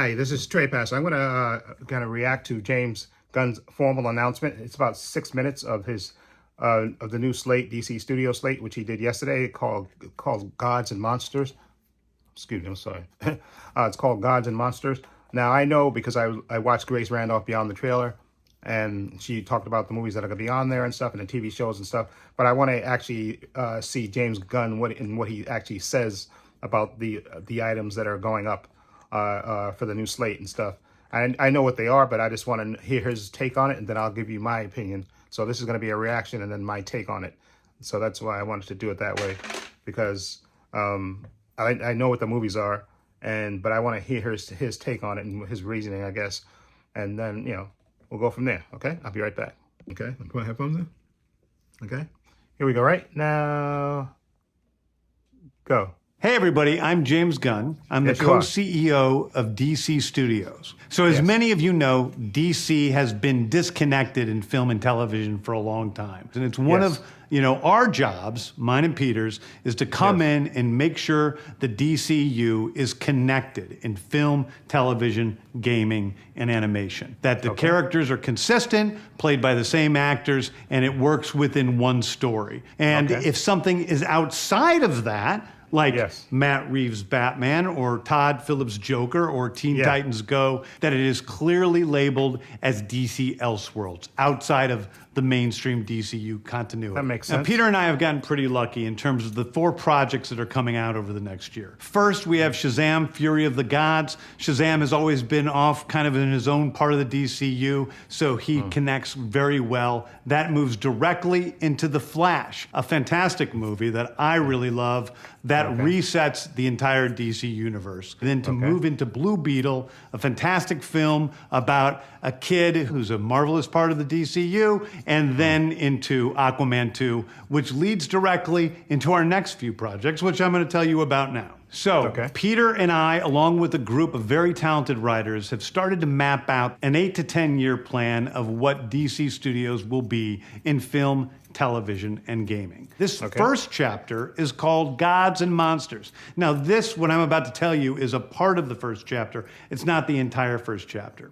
Hi, this is Trey Pass. I'm gonna react to James Gunn's formal announcement. It's about 6 minutes of his of the new slate, DC Studios Slate, which he did yesterday, called Gods and Monsters. Excuse me, I'm sorry. It's called Gods and Monsters. Now I know because I watched Grace Randolph be on the trailer, and she talked about the movies that are gonna be on there and stuff, and the TV shows and stuff. But I want to actually see James Gunn what he actually says about the items that are going up for the new slate and stuff. I know what they are, but I just want to hear his take on it, and then I'll give you my opinion. So this is going to be a reaction and then my take on it. So that's why I wanted to do it that way, because I know what the movies are, but I want to hear his take on it and his reasoning, I guess. And then, we'll go from there, okay? I'll be right back. Okay, put my headphones in. Okay, here we go, right? Now, go. Hey everybody, I'm James Gunn. I'm the co-CEO of DC Studios. So as many of you know, DC has been disconnected in film and television for a long time. And it's one of, our jobs, mine and Peter's, is to come in and make sure the DCU is connected in film, television, gaming, and animation. That the characters are consistent, played by the same actors, and it works within one story. And if something is outside of that, like Matt Reeves' Batman or Todd Phillips' Joker or Teen Titans Go, that it is clearly labeled as DC Elseworlds, outside of the mainstream DCU continuity. That makes sense. Now, Peter and I have gotten pretty lucky in terms of the 4 projects that are coming out over the next year. First, we have Shazam! Fury of the Gods. Shazam has always been off kind of in his own part of the DCU, so he connects very well. That moves directly into The Flash, a fantastic movie that I really love that resets the entire DC universe. And then to move into Blue Beetle, a fantastic film about a kid who's a marvelous part of the DCU, and then into Aquaman 2, which leads directly into our next few projects, which I'm going to tell you about now. So, Peter and I, along with a group of very talented writers, have started to map out an 8 to 10 year plan of what DC Studios will be in film, television, and gaming. This first chapter is called Gods and Monsters. Now, this, what I'm about to tell you, is a part of the first chapter. It's not the entire first chapter.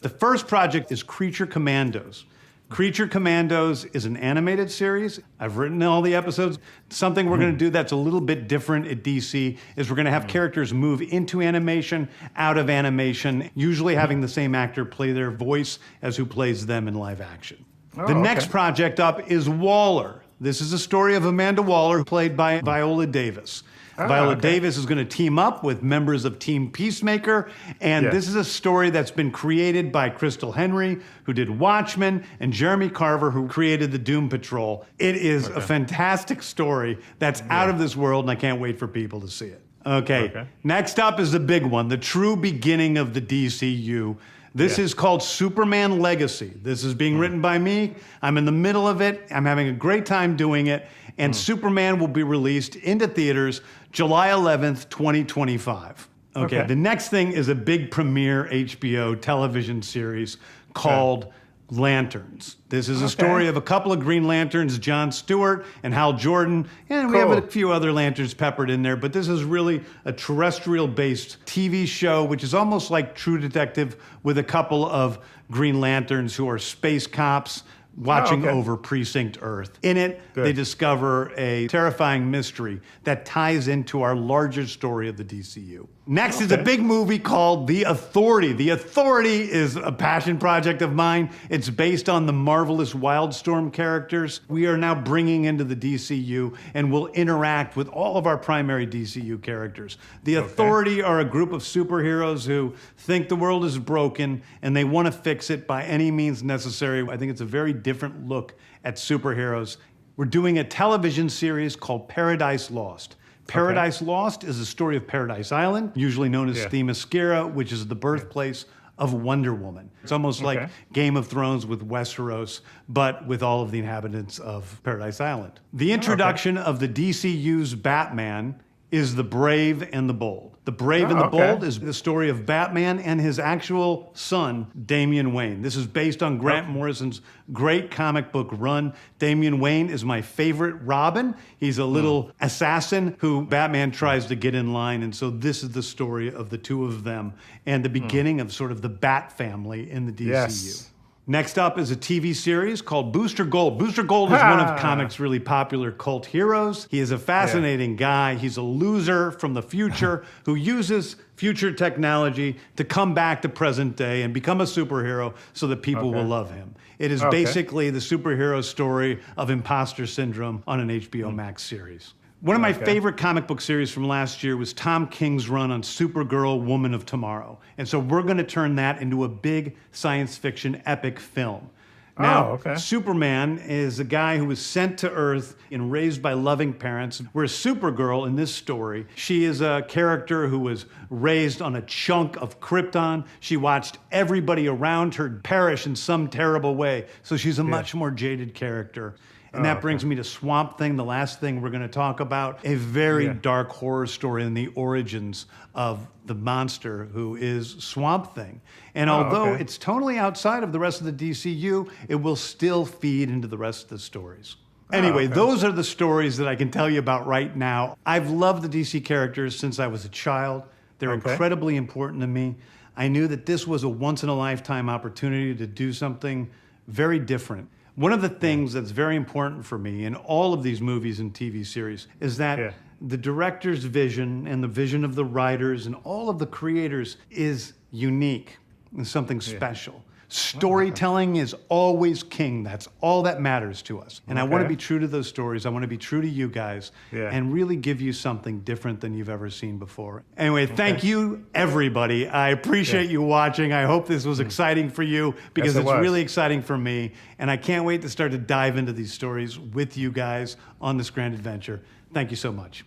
The first project is Creature Commandos. Creature Commandos is an animated series. I've written all the episodes. Something we're going to do that's a little bit different at DC is we're going to have characters move into animation, out of animation, usually having the same actor play their voice as who plays them in live action. The next project up is Waller. This is a story of Amanda Waller, played by Viola Davis. Viola Davis is going to team up with members of Team Peacemaker, and this is a story that's been created by Crystal Henry, who did Watchmen, and Jeremy Carver, who created the Doom Patrol. It is a fantastic story that's out of this world, and I can't wait for people to see it. Next up is the big one, the true beginning of the DCU. This is called Superman Legacy. This is being written by me. I'm in the middle of it. I'm having a great time doing it. And Superman will be released into theaters July 11th, 2025. The next thing is a big premiere HBO television series called Lanterns. This is a story of a couple of Green Lanterns, John Stewart and Hal Jordan, and we have a few other Lanterns peppered in there, but this is really a terrestrial-based TV show, which is almost like True Detective with a couple of Green Lanterns who are space cops watching over Precinct Earth. In it, they discover a terrifying mystery that ties into our larger story of the DCU. Next is a big movie called The Authority. The Authority is a passion project of mine. It's based on the marvelous Wildstorm characters we are now bringing into the DCU and will interact with all of our primary DCU characters. The Authority are a group of superheroes who think the world is broken and they want to fix it by any means necessary. I think it's a very different look at superheroes. We're doing a television series called Paradise Lost. Paradise Lost is a story of Paradise Island, usually known as Themyscira, which is the birthplace of Wonder Woman. It's almost like Game of Thrones with Westeros, but with all of the inhabitants of Paradise Island. The introduction of the DCU's Batman is The Brave and the Bold. The Brave and the okay. Bold is the story of Batman and his actual son, Damian Wayne. This is based on Grant Morrison's great comic book run. Damian Wayne is my favorite Robin. He's a little assassin who Batman tries to get in line, and so this is the story of the two of them and the beginning of sort of the Bat family in the DCU. Yes. Next up is a TV series called Booster Gold. Booster Gold is one of comics' really popular cult heroes. He is a fascinating guy. He's a loser from the future who uses future technology to come back to present day and become a superhero so that people will love him. It is basically the superhero story of imposter syndrome on an HBO Max series. One of my favorite comic book series from last year was Tom King's run on Supergirl, Woman of Tomorrow. And so we're going to turn that into a big science fiction epic film. Now, Superman is a guy who was sent to Earth and raised by loving parents, whereas Supergirl in this story, she is a character who was raised on a chunk of Krypton. She watched everybody around her perish in some terrible way, so she's a much more jaded character. And that brings me to Swamp Thing, the last thing we're going to talk about, a very dark horror story in the origins of the monster who is Swamp Thing. And although it's totally outside of the rest of the DCU, it will still feed into the rest of the stories. Anyway, those are the stories that I can tell you about right now. I've loved the DC characters since I was a child. They're incredibly important to me. I knew that this was a once-in-a-lifetime opportunity to do something very different. One of the things that's very important for me in all of these movies and TV series is that the director's vision and the vision of the writers and all of the creators is unique and something special. Storytelling is always king. That's all that matters to us. And I want to be true to those stories. I want to be true to you guys and really give you something different than you've ever seen before. Anyway, thank you, everybody. I appreciate you watching. I hope this was exciting for you because it's really exciting for me. And I can't wait to start to dive into these stories with you guys on this grand adventure. Thank you so much.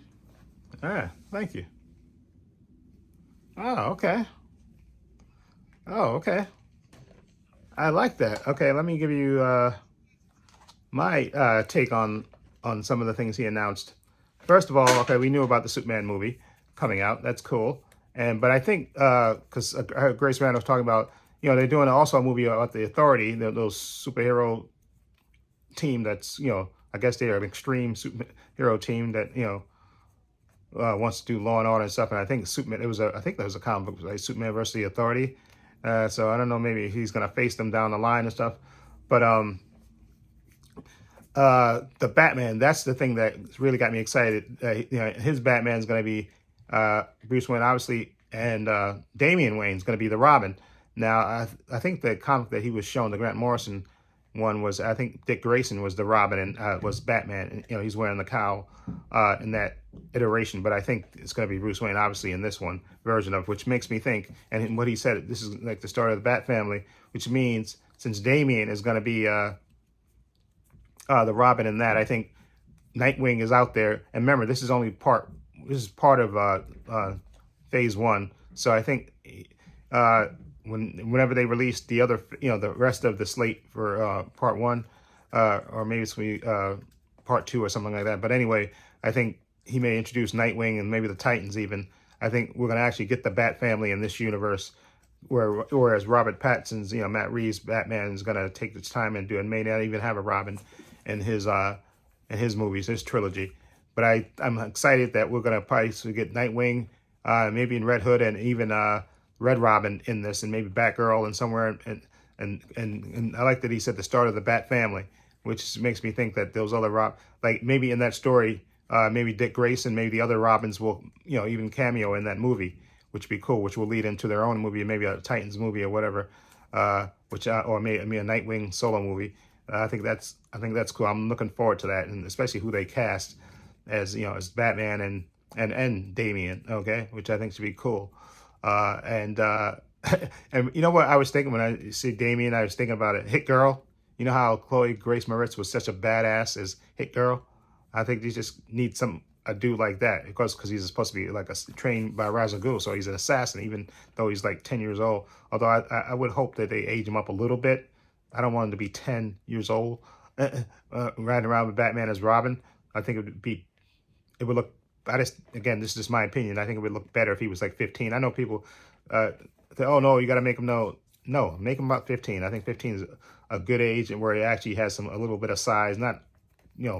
Thank you. Oh, okay. I like that. Okay, let me give you my take on some of the things he announced. First of all, we knew about the Superman movie coming out. That's cool. But I think because I heard Grace Randall was talking about, they're doing also a movie about the Authority, those superhero team that's, I guess they're an extreme superhero team that, wants to do Law and Order and stuff. And I think Superman, I think there was a comic book, like Superman versus the Authority. So I don't know, maybe he's going to face them down the line and stuff. But the Batman, that's the thing that really got me excited. His Batman's going to be Bruce Wayne, obviously, and Damian Wayne's going to be the Robin. Now, I think the comic that he was shown, the Grant Morrison one, was, I think Dick Grayson was the Robin and was Batman. And, he's wearing the cowl in that iteration. But I think it's going to be Bruce Wayne, obviously, in this one version of, which makes me think, and what he said, this is like the start of the Bat family, which means since Damian is going to be the Robin in that, I think Nightwing is out there. And remember, this is part of phase one. So I think whenever they release the other, the rest of the slate for part one, or maybe it's part two or something like that. But anyway, I think he may introduce Nightwing and maybe the Titans even. I think we're going to actually get the Bat family in this universe, whereas Robert Pattinson's, Matt Reeves' Batman is going to take its time and may not even have a Robin in his movies, his trilogy. But I'm excited that we're going to probably get Nightwing, maybe in Red Hood, and even Red Robin in this, and maybe Batgirl and somewhere. And I like that he said the start of the Bat family, which makes me think that those other like maybe in that story, maybe Dick Grayson, maybe the other Robins will, even cameo in that movie, which would be cool, which will lead into their own movie, maybe a Titans movie or whatever, or maybe a Nightwing solo movie. I think that's cool. I'm looking forward to that, and especially who they cast as as Batman and Damian, which I think should be cool. And you know what I was thinking when I see Damian, I was thinking about it. Hit Girl. You know how Chloe Grace Moretz was such a badass as Hit Girl? I think they just need a dude like that, because he's supposed to be like trained by Ra's al Ghul, so he's an assassin, even though he's like 10 years old. Although I would hope that they age him up a little bit. I don't want him to be 10 years old, riding around with Batman as Robin. I think it would look I just, again, this is just my opinion. I think it would look better if he was like 15. I know people say, oh no, you got to make him no, make him about 15. I think 15 is a good age and where he actually has a little bit of size, not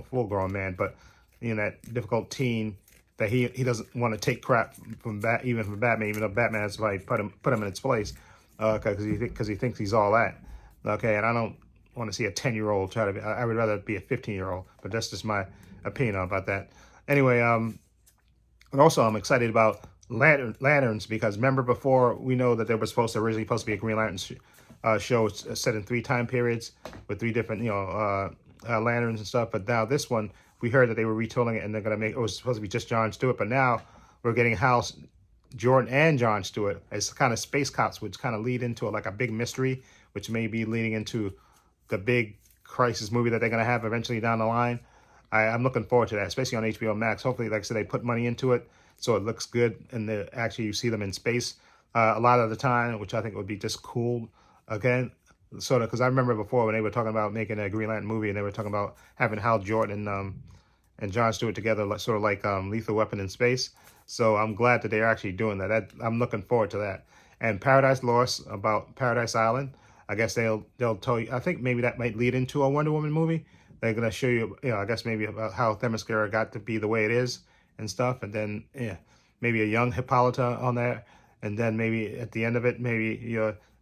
full grown man, but that difficult teen that he doesn't want to take crap from even from Batman, even though Batman has probably put him in its place, because he thinks he's all that. Okay, and I don't want to see a 10-year-old try to be. I would rather be a 15-year-old, but that's just my opinion about that. Anyway, and also I'm excited about lanterns because remember before we know that they were originally supposed to be a Green Lantern show set in 3 time periods with 3 different lanterns and stuff. But now this one, we heard that they were retooling it and they're gonna make it was supposed to be just John Stewart, but now we're getting Hal Jordan and John Stewart as kind of space cops, which kind of lead into like a big mystery, which may be leading into the big crisis movie that they're gonna have eventually down the line. I'm looking forward to that, especially on HBO Max. Hopefully, like I said, they put money into it so it looks good and actually you see them in space a lot of the time, which I think would be just cool. Again, sort of, because I remember before when they were talking about making a Green Lantern movie and they were talking about having Hal Jordan and John Stewart together, sort of like Lethal Weapon in space. So I'm glad that they're actually doing that. I'm looking forward to that. And Paradise Lost, about Paradise Island, I guess they'll tell you. I think maybe that might lead into a Wonder Woman movie. They're gonna show you, I guess maybe about how Themyscira got to be the way it is and stuff, and then maybe a young Hippolyta on there, and then maybe at the end of it, maybe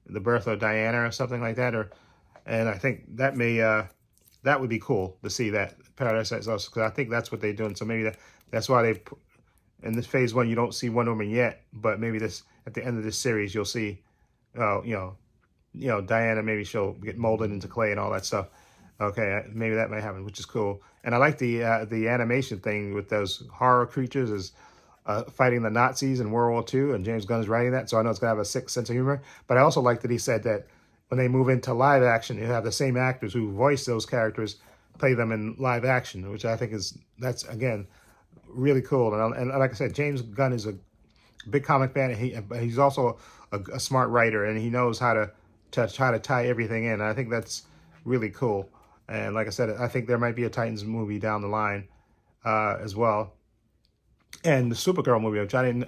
the birth of Diana or something like that, and I think that that would be cool to see that Paradise Lost, because I think that's what they're doing. So maybe that's why they in this phase 1 you don't see Wonder Woman yet, but maybe this at the end of this series you'll see, Diana, maybe she'll get molded into clay and all that stuff. Okay, maybe that might happen, which is cool. And I like the animation thing with those horror creatures as fighting the Nazis in World War II, and James Gunn's writing that, so I know it's gonna have a sick sense of humor. But I also like that he said that when they move into live action, you have the same actors who voice those characters play them in live action, which I think that's again really cool. And like I said, James Gunn is a big comic fan, and he's also a smart writer, and he knows how to try to tie everything in. And I think that's really cool. And like I said, I think there might be a Titans movie down the line as well. And the Supergirl movie, which I didn't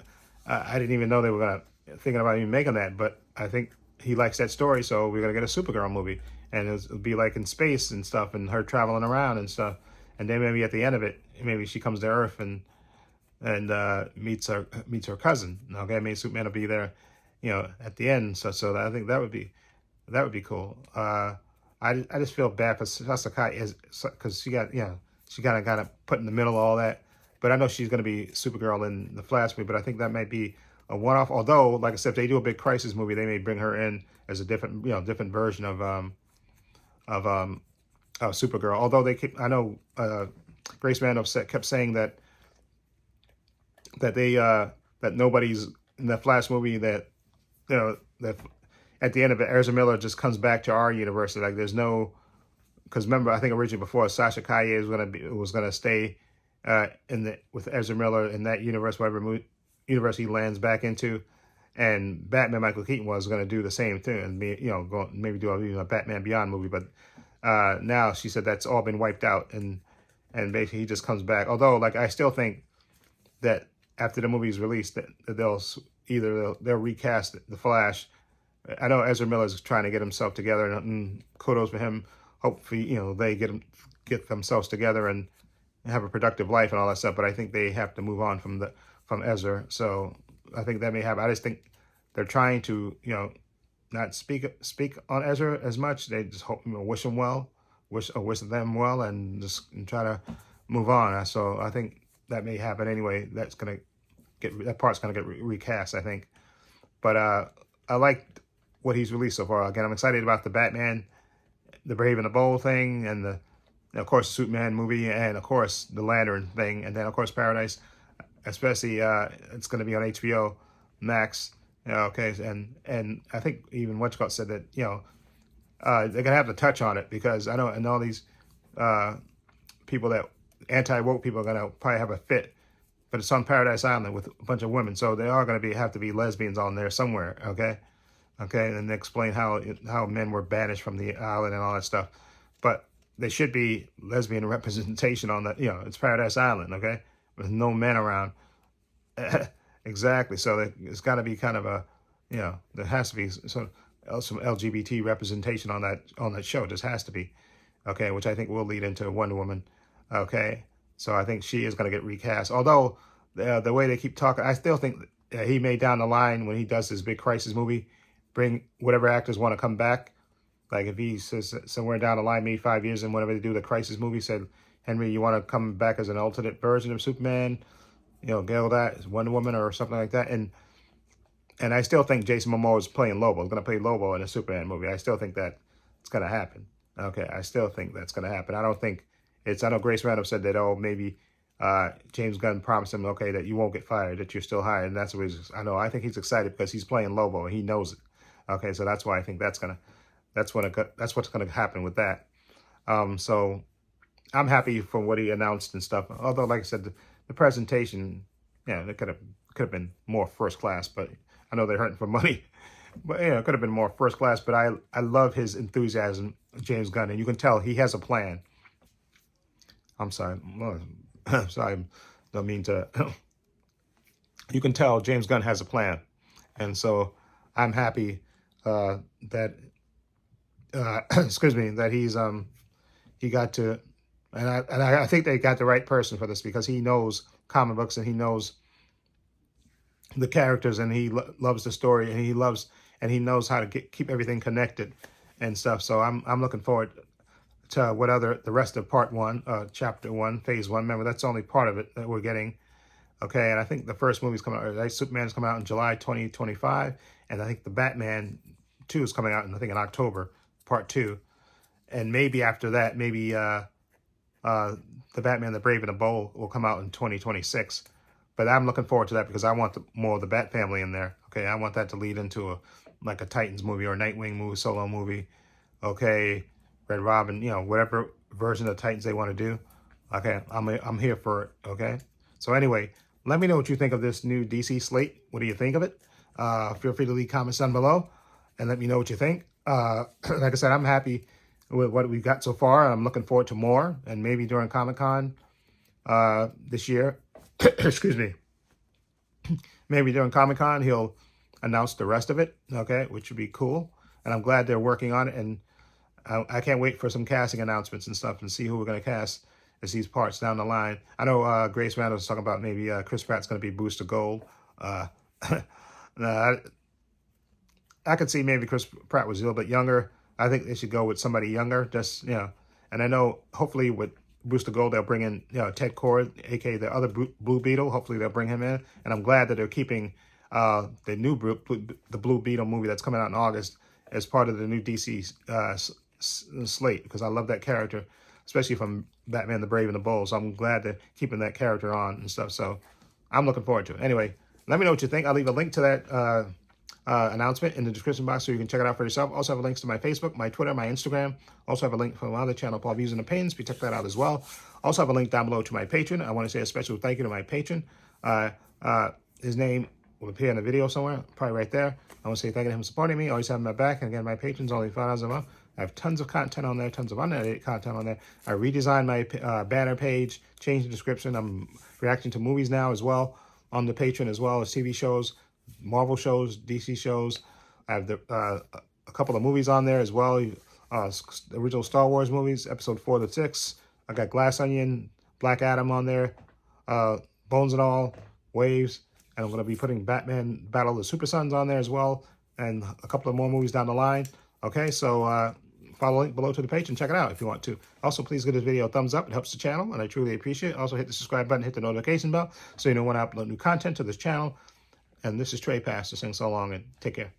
even know they were thinking about even making that. But I think he likes that story, so we're gonna get a Supergirl movie, and it'll be like in space and stuff, and her traveling around and stuff. And then maybe at the end of it, maybe she comes to Earth and meets her cousin. Okay, maybe Superman will be there, at the end. So I think that would be cool. I just feel bad for Sakai because she got put in the middle of all that. But I know she's going to be Supergirl in the Flash movie. But I think that might be a one-off. Although, like I said, if they do a big crisis movie, they may bring her in as a different version of Supergirl. Although I know Grace Randolph kept saying that nobody's in the Flash movie that at the end of it, Ezra Miller just comes back to our universe. Like there's no, because remember, I think originally before Sasha Calle was gonna stay with Ezra Miller in that universe, whatever universe he lands back into, and Batman Michael Keaton was gonna do the same thing and maybe do a Batman Beyond movie, but now she said that's all been wiped out and basically he just comes back. Although like I still think that after the movie's released that they'll recast the Flash. I know Ezra Miller's trying to get himself together, and kudos for him. Hopefully, they get themselves together and have a productive life and all that stuff. But I think they have to move on from Ezra. So I think that may happen. I just think they're trying to, not speak on Ezra as much. They just hope, wish him well, wish them well, and just try to move on. So I think that may happen anyway. That part's gonna get recast, I think. But I like what he's released so far. Again, I'm excited about the Batman, the Brave and the Bold thing, and of course, the Superman movie, and of course, the Lantern thing, and then of course, Paradise. Especially, it's going to be on HBO Max. Okay, and I think even Whatcott said that they're gonna have to touch on it because I know and all these people that anti-woke people are gonna probably have a fit, but it's on Paradise Island with a bunch of women, so they are gonna have to be lesbians on there somewhere. Okay, and they explain how men were banished from the island and all that stuff, but they should be lesbian representation on the it's Paradise Island. Okay, with no men around. Exactly. So it's got to be kind of a, there has to be some LGBT representation on that show. Just has to be, okay, which I think will lead into Wonder Woman. Okay, so I think she is going to get recast. Although the way they keep talking, I still think he may down the line when he does his big crisis movie, bring whatever actors want to come back. Like if he says somewhere down the line, maybe 5 years, and whenever they do the crisis movie, said, Henry, you want to come back as an alternate version of Superman? Gal that Wonder Woman or something like that. And I still think Jason Momoa is playing Lobo. He's going to play Lobo in a Superman movie. I still think that it's going to happen. Okay, I still think that's going to happen. I don't think it's. I know Grace Randall said that. Oh, maybe James Gunn promised him, okay, that you won't get fired, that you're still hired, and that's what he's. I know. I think he's excited because he's playing Lobo and he knows it. Okay, so that's why I think that's what's gonna happen with that. So I'm happy for what he announced and stuff. Although, like I said, the presentation, it could have been more first class, but I know they're hurting for money. But it could have been more first class. But I love his enthusiasm, James Gunn, and you can tell he has a plan. I'm sorry, sorry, don't mean to. You can tell James Gunn has a plan, and so I'm happy that excuse me, that he got to, and I think they got the right person for this because he knows comic books and he knows the characters and he loves the story and he knows how to keep everything connected and stuff. So I'm looking forward to the rest of part 1, chapter 1, phase 1. Remember, that's only part of it that we're getting. Okay, and I think the first movie's coming out, right? Superman's coming out in July 2025, and I think the Batman 2 is coming out in October, part 2. And maybe after that, maybe the Batman, the Brave and the Bold will come out in 2026. But I'm looking forward to that because I want more of the Bat family in there. Okay, I want that to lead into a Titans movie or a Nightwing movie, solo movie. Okay, Red Robin, whatever version of Titans they want to do. Okay, I'm here for it. Okay, so anyway, let me know what you think of this new DC slate. What do you think of it? Feel free to leave comments down below and let me know what you think. Like I said, I'm happy with what we've got so far. I'm looking forward to more, and maybe during Comic-Con this year. Excuse me. Maybe during Comic-Con he'll announce the rest of it, okay, which would be cool. And I'm glad they're working on it, and I can't wait for some casting announcements and stuff and see who we're going to cast as these parts down the line. I know Grace Randall was talking about maybe Chris Pratt's going to be Booster Gold. I could see maybe Chris Pratt was a little bit younger. I think they should go with somebody younger, just, and I know hopefully with Booster Gold, they'll bring in, Ted Kord, aka the other Blue Beetle. Hopefully they'll bring him in. And I'm glad that they're keeping the new the Blue Beetle movie that's coming out in August as part of the new DC slate, because I love that character, especially from Batman, the Brave and the Bold. So I'm glad they're keeping that character on and stuff. So I'm looking forward to it. Anyway, let me know what you think. I'll leave a link to that announcement in the description box so you can check it out for yourself. Also have links to my Facebook, my Twitter, my Instagram. Also have a link from my other channel, Paul Views and Opinions. Please check that out as well. Also have a link down below to my patron. I want to say a special thank you to my patron. His name will appear in the video somewhere, probably right there. I want to say thank you to him for supporting me. Always having my back. And again, my patrons only $5 a month. I have tons of content on there, tons of unedited content on there. I redesigned my banner page, changed the description. I'm reacting to movies now as well on the Patreon, as well as TV shows, Marvel shows, DC shows. I have a couple of movies on there as well. Original Star Wars movies, episode 4 to 6. I got Glass Onion, Black Adam on there, Bones and All, Waves. And I'm going to be putting Batman Battle of the Super Sons on there as well. And a couple of more movies down the line. Okay, so follow the link below to the page and check it out if you want to. Also, please give this video a thumbs up. It helps the channel, and I truly appreciate it. Also, hit the subscribe button, hit the notification bell so you know when I upload new content to this channel. And this is Trey Pastor saying so long and take care.